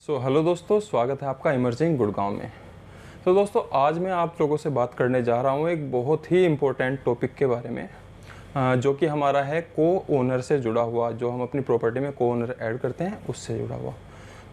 Hello दोस्तों, स्वागत है आपका इमर्जिंग गुड़गांव में। तो दोस्तों, आज मैं आप लोगों से बात करने जा रहा हूँ एक बहुत ही इम्पोर्टेंट टॉपिक के बारे में, जो कि हमारा है को ओनर से जुड़ा हुआ। जो हम अपनी प्रॉपर्टी में को ओनर ऐड करते हैं उससे जुड़ा हुआ।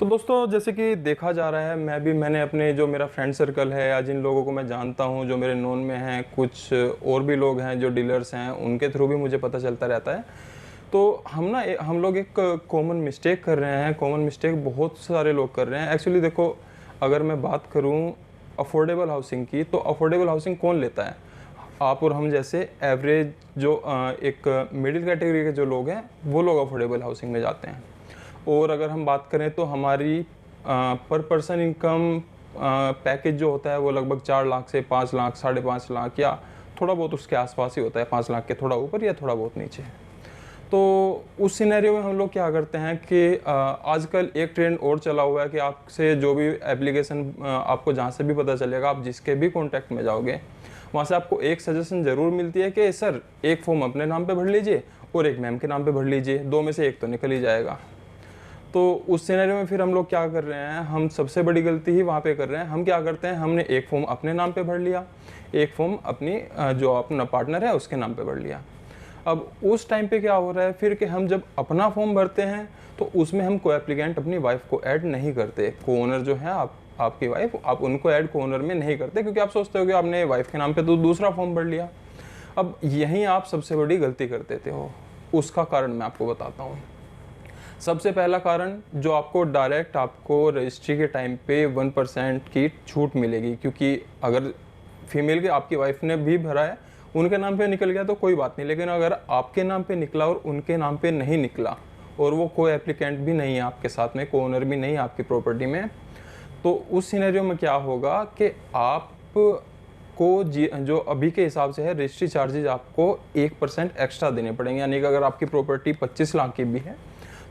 तो दोस्तों, जैसे कि देखा जा रहा है, मैंने अपने जो मेरा फ्रेंड सर्कल है या जिन लोगों को मैं जानता हूँ जो मेरे नोन में हैं, कुछ और भी लोग हैं जो डीलर्स हैं, उनके थ्रू भी मुझे पता चलता रहता है। तो हम लोग एक कॉमन मिस्टेक कर रहे हैं। कॉमन मिस्टेक बहुत सारे लोग कर रहे हैं एक्चुअली। देखो, अगर मैं बात करूं अफोर्डेबल हाउसिंग की, तो अफोर्डेबल हाउसिंग कौन लेता है? आप और हम जैसे एवरेज जो एक मिडिल कैटेगरी के जो लोग हैं, वो लोग अफोर्डेबल हाउसिंग में जाते हैं। और अगर हम बात करें तो हमारी पर पर्सन इनकम पैकेज जो होता है वो लगभग 4 लाख से 5 लाख, 5.5 लाख या थोड़ा बहुत उसके आसपास ही होता है। 5 लाख के थोड़ा ऊपर या थोड़ा बहुत नीचे। तो उस सिनेरियो में हम लोग क्या करते हैं कि आजकल एक ट्रेंड और चला हुआ है कि आपसे जो भी एप्लीकेशन आपको जहाँ से भी पता चलेगा, आप जिसके भी कॉन्टैक्ट में जाओगे, वहाँ से आपको एक सजेशन ज़रूर मिलती है कि सर एक फॉर्म अपने नाम पे भर लीजिए और एक मैम के नाम पे भर लीजिए, दो में से एक तो निकल ही जाएगा। तो उस सिनेरियो में फिर हम लोग क्या कर रहे हैं, हम सबसे बड़ी गलती ही वहाँ पे कर रहे हैं। हम क्या करते हैं, हमने एक फॉर्म अपने नाम पे भर लिया, एक फॉर्म अपनी जो अपना पार्टनर है उसके नाम पे भर लिया। अब उस टाइम पे क्या हो रहा है फिर कि हम जब अपना फॉर्म भरते हैं तो उसमें हम को एप्लीकेंट अपनी वाइफ को ऐड नहीं करते। को ओनर जो है आपकी वाइफ, आप उनको ऐड को ओनर में नहीं करते, क्योंकि आप सोचते हो कि आपने वाइफ के नाम पे तो दूसरा फॉर्म भर लिया। अब यहीं आप सबसे बड़ी गलती कर देते हो। उसका कारण मैं आपको बताता हूँ। सबसे पहला कारण, जो आपको डायरेक्ट आपको रजिस्ट्री के टाइम पे 1% की छूट मिलेगी, क्योंकि अगर फीमेल के आपकी वाइफ ने भी भरा है, उनके नाम पे निकल गया तो कोई बात नहीं, लेकिन अगर आपके नाम पे निकला और उनके नाम पे नहीं निकला और वो कोई एप्लीकेंट भी नहीं है आपके साथ में, को ओनर भी नहीं है आपकी प्रॉपर्टी में, तो उस सिनेरियो में क्या होगा कि आप को जो अभी के हिसाब से है रजिस्ट्री चार्जेज आपको 1% एक्स्ट्रा देने पड़ेंगे। यानी कि अगर आपकी प्रॉपर्टी 25 लाख की भी है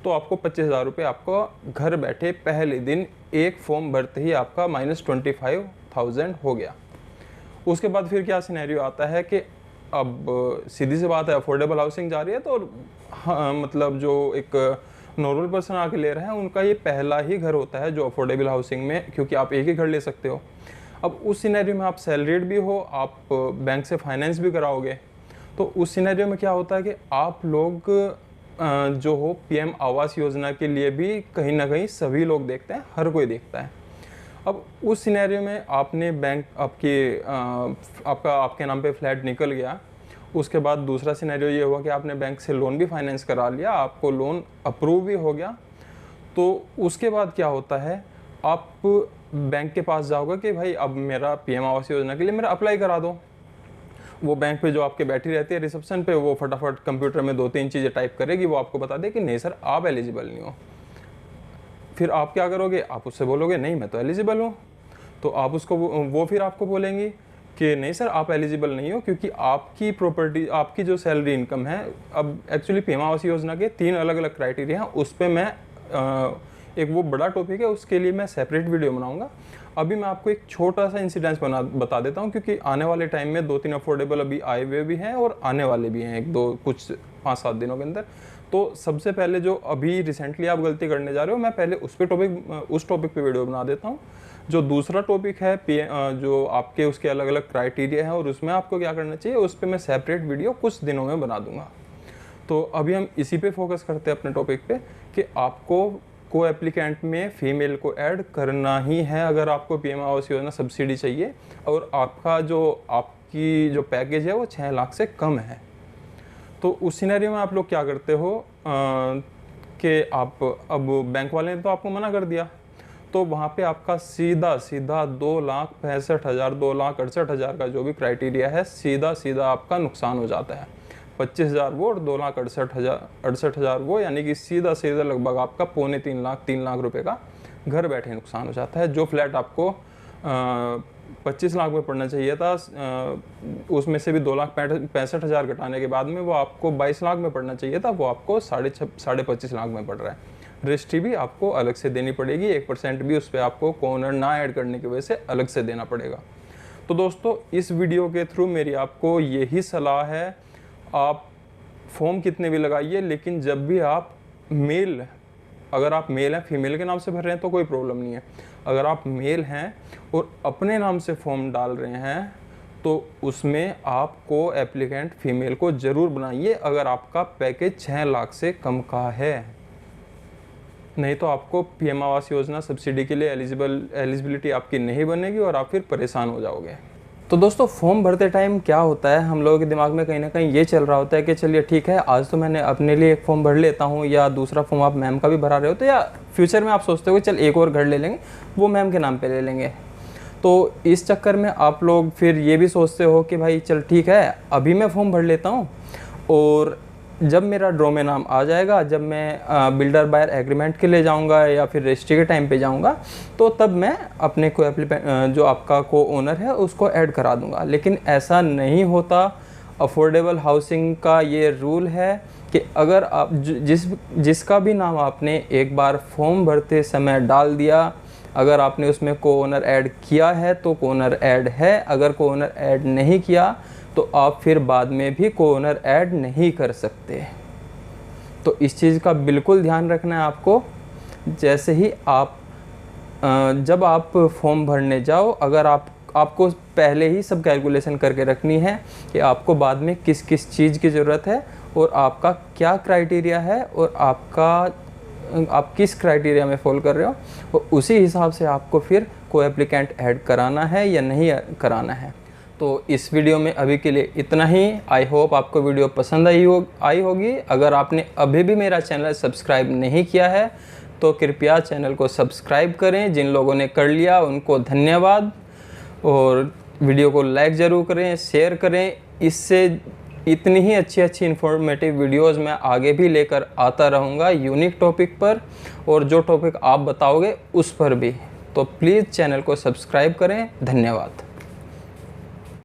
तो आपको 25,000 रुपये आपको घर बैठे पहले दिन एक फॉर्म भरते ही आपका -25,000 हो गया। उसके बाद फिर क्या सिनेरियो आता है कि अब सीधी सी बात है, अफोर्डेबल हाउसिंग जा रही है तो हाँ, मतलब जो एक नॉर्मल पर्सन आके ले रहे हैं उनका ये पहला ही घर होता है जो अफोर्डेबल हाउसिंग में, क्योंकि आप एक ही घर ले सकते हो। अब उस सिनेरियो में आप सैलरीड भी हो, आप बैंक से फाइनेंस भी कराओगे, तो उस सिनेरियो में क्या होता है कि आप लोग जो हो पीएम आवास योजना के लिए भी कहीं ना कहीं सभी लोग देखते हैं, हर कोई देखता है। अब उस सिनेरियो में आपने बैंक आपके नाम पे फ्लैट निकल गया। उसके बाद दूसरा सिनेरियो ये हुआ कि आपने बैंक से लोन भी फाइनेंस करा लिया, आपको लोन अप्रूव भी हो गया। तो उसके बाद क्या होता है, आप बैंक के पास जाओगे कि भाई अब मेरा पीएम आवास योजना के लिए मेरा अप्लाई करा दो। वो बैंक पे जो आपके बैठी रहती है रिसेप्शन पे, वो फटाफट कंप्यूटर में 2-3 चीज़ें टाइप करेगी, वो आपको बता दे कि नहीं सर आप एलिजिबल नहीं हो। फिर आप क्या करोगे, आप उससे बोलोगे नहीं मैं तो एलिजिबल हूँ। तो आप उसको वो फिर आपको बोलेंगी कि नहीं सर आप एलिजिबल नहीं हो, क्योंकि आपकी प्रॉपर्टी, आपकी जो सैलरी इनकम है, अब एक्चुअली पीएम आवास योजना के 3 अलग अलग क्राइटेरिया हैं। उस पर मैं एक वो बड़ा टॉपिक है, उसके लिए मैं सेपरेट वीडियो बनाऊंगा। अभी मैं आपको एक छोटा सा इंसिडेंस बता देता हूँ, क्योंकि आने वाले टाइम में 2-3 अफोर्डेबल अभी आए हुए भी हैं और आने वाले भी हैं कुछ 5-7 दिनों के अंदर। तो सबसे पहले जो अभी रिसेंटली आप गलती करने जा रहे हो, मैं पहले उस टॉपिक पे वीडियो बना देता हूँ। जो दूसरा टॉपिक है जो आपके उसके अलग अलग क्राइटेरिया है और उसमें आपको क्या करना चाहिए, उस पर मैं सेपरेट वीडियो कुछ दिनों में बना दूंगा। तो अभी हम इसी पे फोकस करते हैं अपने टॉपिक पे कि आपको को एप्लीकेंट में फीमेल को ऐड करना ही है अगर आपको पीएम आवास योजना सब्सिडी चाहिए और आपकी जो पैकेज है वो 6 लाख से कम है। तो उस सिनेरियो में आप लोग क्या करते हो कि आप अब बैंक वाले ने तो आपको मना कर दिया, तो वहाँ पे आपका सीधा 2,65,000 2,68,000 का जो भी क्राइटेरिया है, सीधा आपका नुकसान हो जाता है। 25,000 वो और 2,68,000 वो, यानी कि सीधा लगभग आपका 3 लाख रुपए का घर बैठे नुकसान हो जाता है। जो फ्लैट आपको 25 लाख में पड़ना चाहिए था, उसमें से भी 2,65,000 घटाने के बाद में वो आपको 22 लाख में पड़ना चाहिए था, वो आपको 25.5 लाख में पड़ रहा है। रजिस्ट्री भी आपको अलग से देनी पड़ेगी, 1% भी उस पर आपको कोनर ना ऐड करने की वजह से अलग से देना पड़ेगा। तो दोस्तों, इस वीडियो के थ्रू मेरी आपको यही सलाह है, आप फॉर्म कितने भी लगाइए, लेकिन जब भी आप मेल अगर आप मेल हैं, फीमेल के नाम से भर रहे हैं तो कोई प्रॉब्लम नहीं है। अगर आप मेल हैं और अपने नाम से फॉर्म डाल रहे हैं तो उसमें आपको एप्लीकेंट फीमेल को ज़रूर बनाइए अगर आपका पैकेज 6 लाख से कम का है। नहीं तो आपको पीएम आवास योजना सब्सिडी के लिए एलिजिबिलिटी आपकी नहीं बनेगी और आप फिर परेशान हो जाओगे। तो दोस्तों, फॉर्म भरते टाइम क्या होता है, हम लोगों के दिमाग में कहीं ना कहीं ये चल रहा होता है कि चलिए ठीक है, आज तो मैंने अपने लिए एक फॉर्म भर लेता हूँ, या दूसरा फॉर्म आप मैम का भी भरा रहे हो तो, या फ्यूचर में आप सोचते हो कि चल एक और घर ले लेंगे, वो मैम के नाम पे ले लेंगे। तो इस चक्कर में आप लोग फिर ये भी सोचते हो कि भाई चल ठीक है, अभी मैं फॉर्म भर लेता हूँ और जब मेरा ड्रॉ में नाम आ जाएगा, जब मैं बिल्डर बायर एग्रीमेंट के लिए जाऊंगा या फिर रजिस्ट्री के टाइम पे जाऊंगा, तो तब मैं अपने को जो आपका को ओनर है उसको ऐड करा दूंगा। लेकिन ऐसा नहीं होता। अफोर्डेबल हाउसिंग का ये रूल है कि अगर आप जिसका भी नाम आपने एक बार फॉर्म भरते समय डाल दिया, अगर आपने उसमें को ओनर ऐड किया है तो को ओनर ऐड है, अगर को ओनर ऐड नहीं किया तो आप फिर बाद में भी को ओनर ऐड नहीं कर सकते। तो इस चीज़ का बिल्कुल ध्यान रखना है आपको। जैसे ही आप जब आप फॉर्म भरने जाओ, अगर आपको पहले ही सब कैलकुलेशन करके रखनी है कि आपको बाद में किस किस चीज़ की ज़रूरत है और आपका क्या क्राइटेरिया है और आप किस क्राइटेरिया में फॉलो कर रहे हो, और उसी हिसाब से आपको फिर को एप्लीकेंट ऐड कराना है या नहीं कराना है। तो इस वीडियो में अभी के लिए इतना ही। आई होप आपको वीडियो पसंद आई होगी। अगर आपने अभी भी मेरा चैनल सब्सक्राइब नहीं किया है तो कृपया चैनल को सब्सक्राइब करें। जिन लोगों ने कर लिया उनको धन्यवाद, और वीडियो को लाइक ज़रूर करें, शेयर करें। इससे इतनी ही अच्छी इन्फॉर्मेटिव वीडियोस मैं आगे भी लेकर आता रहूँगा यूनिक टॉपिक पर, और जो टॉपिक आप बताओगे उस पर भी। तो प्लीज़ चैनल को सब्सक्राइब करें। धन्यवाद।